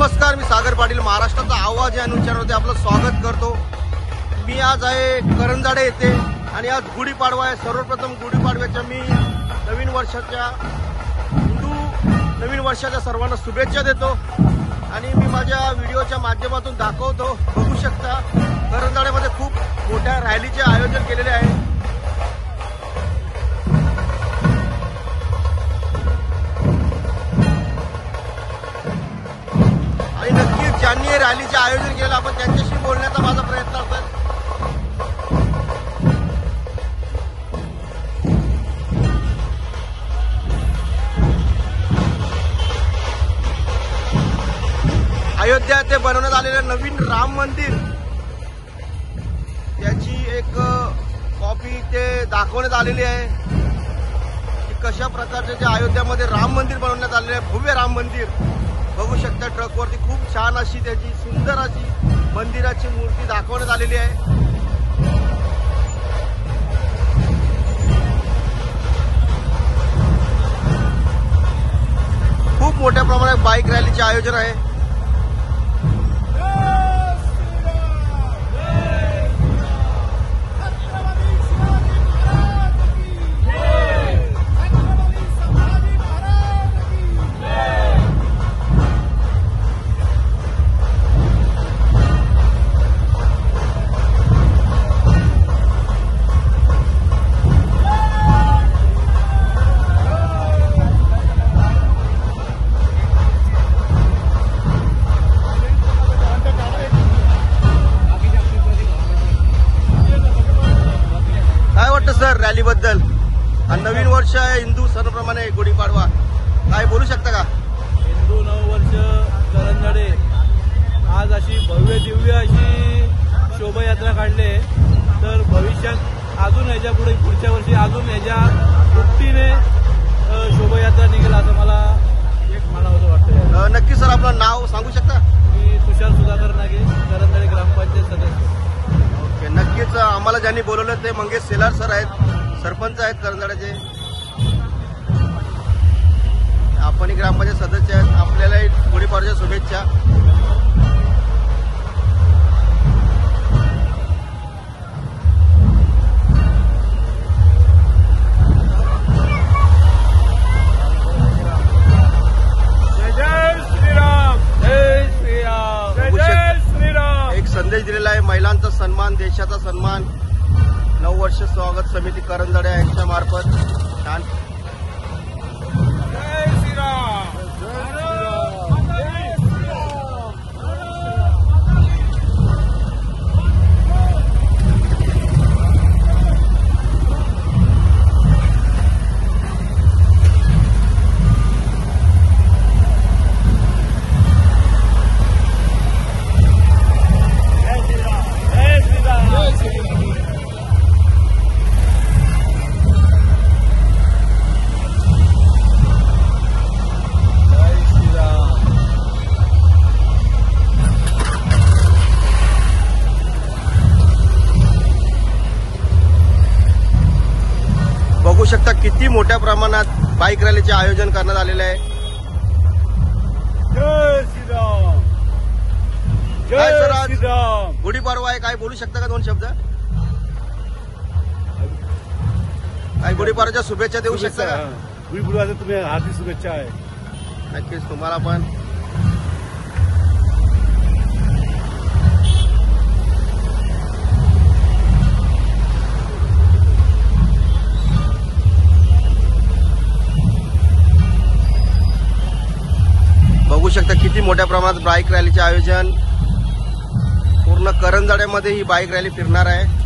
नमस्कार, मी सागर पाटील, महाराष्ट्राचा आवाज या न्यूज चॅनलमध्ये आपलं स्वागत करतो। मी आज आहे करंजाडे येथे आणि आज गुढीपाडवा आहे। सर्वप्रथम गुढीपाडव्याच्या मी नवीन वर्षाच्या सर्वांना शुभेच्छा देतो आणि मी माझ्या व्हिडिओच्या माध्यमातून दाखवतो। बघू शकता करंजाड्यामध्ये खूप मोठ्या रॅलीचे आयोजन केलेले आहे। आणि नक्कीच ज्यांनी रॅलीचे आयोजन केलं आपण त्यांच्याशी बोलण्याचा माझा प्रयत्न असेल। अयोध्या येथे बनवण्यात आलेलं नवीन राम मंदिर त्याची एक कॉपी ते दाखवण्यात आलेली आहे की कशा प्रकारचे जे अयोध्यामध्ये राम मंदिर बनवण्यात आलेले आहे, भव्य राम मंदिर। बघू शकता ट्रकवरती खूप छान अशी त्याची सुंदर अशी मंदिराची मूर्ती दाखवण्यात आलेली आहे। खूप मोठ्या प्रमाणात बाईक रॅलीचे आयोजन आहे। सर रॅली बद्दल नवीन वर्ष आहे हिंदू सणाप्रमाणे गुढीपाडवा, काय बोलू शकता का? हिंदू नववर्ष करंजाडे आज अशी भव्य दिव्य अशी शोभायात्रा काढले, तर भविष्यात अजून याच्या पुढच्या वर्षी अजून याच्या दुपटीने शोभायात्रा निघेल असं मला म्हणावं वाटतं। नक्की सर, आपलं नाव सांगू शकता? मी तुषार सुधाकर नागे, करंजाडे ग्रामपंचायत सदस्य। ओके, नक्कीच आम्हाला ज्यांनी बोलवलं ते मंगेश सेलार सर आहेत, सरपंच आहेत करंजाड्याचे। आपणही ग्रामपंचायत सदस्य आहेत, आपल्यालाही गुढीपाडव्याच्या शुभेच्छा। एक संदेश दिलेला आहे, महिलांचा सन्मान देशाचा सन्मान, नववर्ष स्वागत समिती करंजाडे यांच्या मार्फत। छान, जय श्रीराम। बघू शकता किती मोठ्या प्रमाणात बाईक रॅलीचे आयोजन करण्यात आलेले आहे। जय श्रीराम, काय सर, जय आज श्रीराम। गुढीपाडवा आहे, काय बोलू शकता का? दोन शब्द काय गुढीपाडव्याच्या शुभेच्छा देऊ शकता का? गुढीपाडव्याच्या तुम्ही हार्दिक शुभेच्छा आहे। नक्कीच तुम्हाला पण। बघू शकता किती मोठ्या प्रमाणात बाईक रॅलीचे आयोजन, पूर्ण करंजाड्यामध्ये ही बाईक रॅली फिरणार आहे।